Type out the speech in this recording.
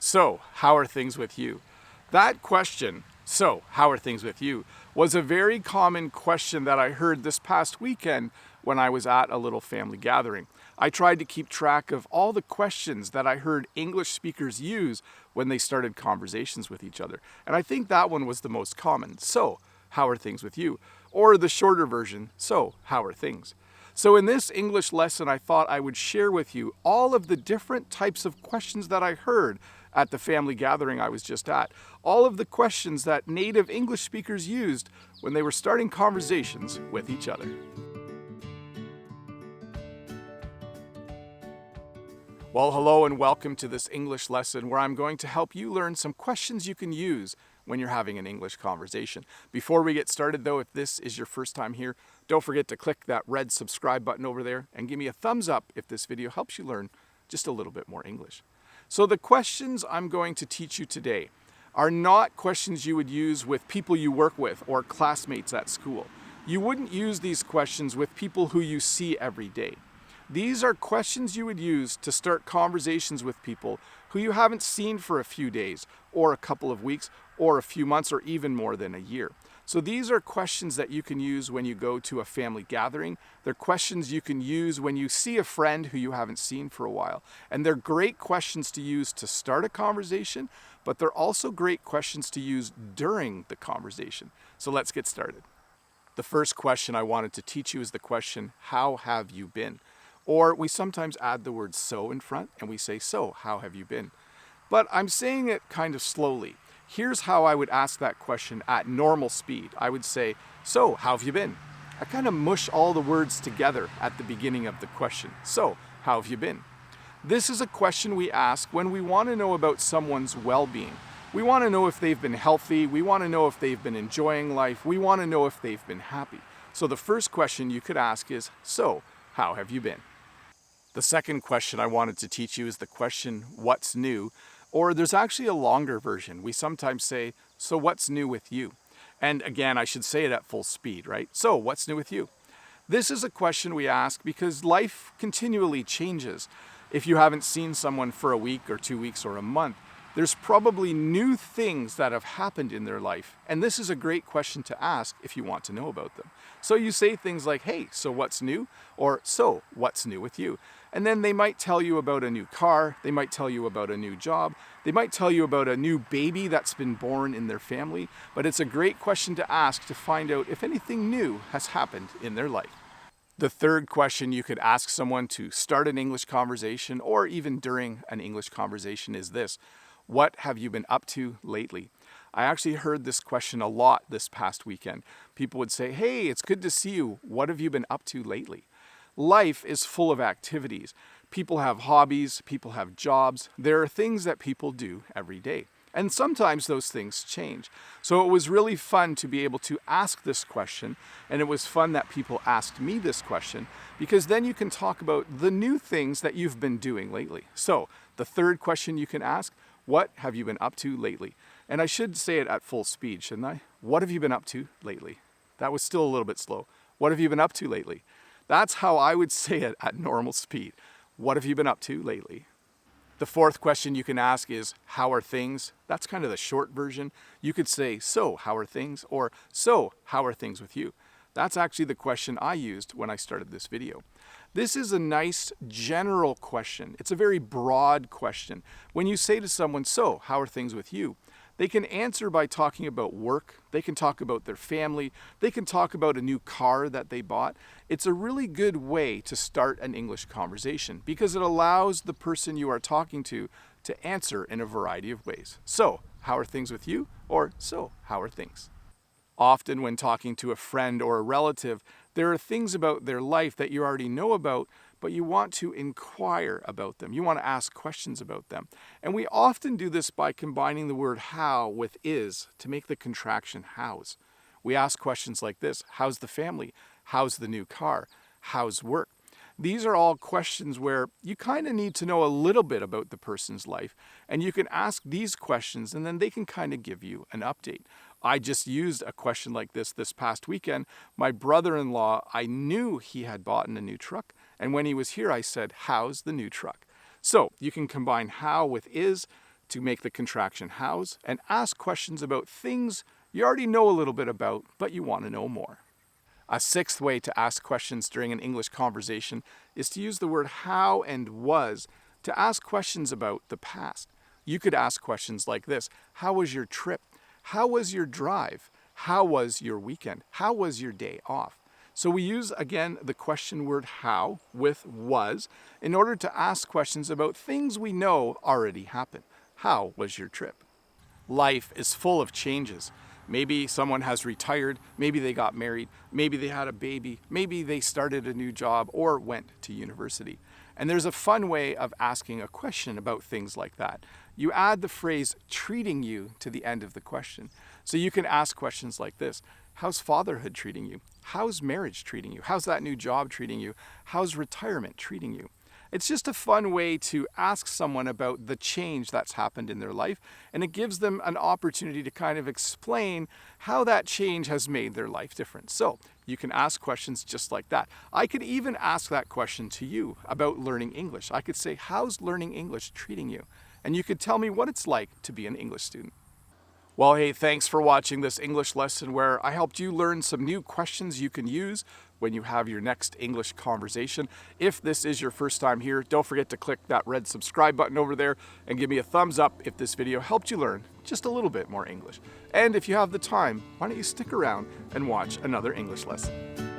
So, how are things with you? That question, so, how are things with you, was a very common question that I heard this past weekend when I was at a little family gathering. I tried to keep track of all the questions that I heard English speakers use when they started conversations with each other. And I think that one was the most common. So, how are things with you? Or the shorter version, so, how are things? So in this English lesson, I thought I would share with you all of the different types of questions that I heard at the family gathering I was just at. All of the questions that native English speakers used when they were starting conversations with each other. Well, hello and welcome to this English lesson where I'm going to help you learn some questions you can use when you're having an English conversation. Before we get started though, if this is your first time here, don't forget to click that red subscribe button over there and give me a thumbs up if this video helps you learn just a little bit more English. So the questions I'm going to teach you today are not questions you would use with people you work with or classmates at school. You wouldn't use these questions with people who you see every day. These are questions you would use to start conversations with people who you haven't seen for a few days, or a couple of weeks, or a few months, or even more than a year. So these are questions that you can use when you go to a family gathering. They're questions you can use when you see a friend who you haven't seen for a while. And they're great questions to use to start a conversation, but they're also great questions to use during the conversation. So let's get started. The first question I wanted to teach you is the question, how have you been? Or we sometimes add the word so in front and we say, so, how have you been? But I'm saying it kind of slowly. Here's how I would ask that question at normal speed. I would say, so, how have you been? I kind of mush all the words together at the beginning of the question. So, how have you been? This is a question we ask when we want to know about someone's well-being. We want to know if they've been healthy. We want to know if they've been enjoying life. We want to know if they've been happy. So the first question you could ask is, so, how have you been? The second question I wanted to teach you is the question, what's new? Or there's actually a longer version. We sometimes say, so what's new with you? And again, I should say it at full speed, right? So what's new with you? This is a question we ask because life continually changes. If you haven't seen someone for a week or 2 weeks or a month, there's probably new things that have happened in their life. And this is a great question to ask if you want to know about them. So you say things like, hey, so what's new? Or so what's new with you? And then they might tell you about a new car. They might tell you about a new job. They might tell you about a new baby that's been born in their family. But it's a great question to ask to find out if anything new has happened in their life. The third question you could ask someone to start an English conversation or even during an English conversation is this. What have you been up to lately? I actually heard this question a lot this past weekend. People would say, hey, it's good to see you. What have you been up to lately? Life is full of activities. People have hobbies, people have jobs. There are things that people do every day. And sometimes those things change. So it was really fun to be able to ask this question, and it was fun that people asked me this question, because then you can talk about the new things that you've been doing lately. So the third question you can ask, what have you been up to lately? And I should say it at full speed, shouldn't I? What have you been up to lately? That was still a little bit slow. What have you been up to lately? That's how I would say it at normal speed. What have you been up to lately? The fourth question you can ask is, how are things? That's kind of the short version. You could say, so, how are things? Or, so, how are things with you? That's actually the question I used when I started this video. This is a nice general question. It's a very broad question. When you say to someone, so, how are things with you? They can answer by talking about work. They can talk about their family. They can talk about a new car that they bought. It's a really good way to start an English conversation because it allows the person you are talking to answer in a variety of ways. So, how are things with you? Or, so, how are things? Often when talking to a friend or a relative, there are things about their life that you already know about, but you want to inquire about them. You want to ask questions about them. And we often do this by combining the word how with is to make the contraction hows. We ask questions like this, how's the family? How's the new car? How's work? These are all questions where you kind of need to know a little bit about the person's life, and you can ask these questions and then they can kind of give you an update. I just used a question like this past weekend. My brother-in-law, I knew he had bought a new truck, and when he was here I said, how's the new truck? So you can combine how with is to make the contraction hows and ask questions about things you already know a little bit about, but you want to know more. A sixth way to ask questions during an English conversation is to use the word how and was to ask questions about the past. You could ask questions like this: how was your trip? How was your drive? How was your weekend? How was your day off? So we use, again, the question word how with was in order to ask questions about things we know already happened. How was your trip? Life is full of changes. Maybe someone has retired, maybe they got married, maybe they had a baby, maybe they started a new job or went to university. And there's a fun way of asking a question about things like that. You add the phrase treating you to the end of the question. So you can ask questions like this: how's fatherhood treating you? How's marriage treating you? How's that new job treating you? How's retirement treating you? It's just a fun way to ask someone about the change that's happened in their life, and it gives them an opportunity to kind of explain how that change has made their life different. So you can ask questions just like that. I could even ask that question to you about learning English. I could say, how's learning English treating you? And you could tell me what it's like to be an English student. Well, hey, thanks for watching this English lesson where I helped you learn some new questions you can use when you have your next English conversation. If this is your first time here, don't forget to click that red subscribe button over there and give me a thumbs up if this video helped you learn just a little bit more English. And if you have the time, why don't you stick around and watch another English lesson?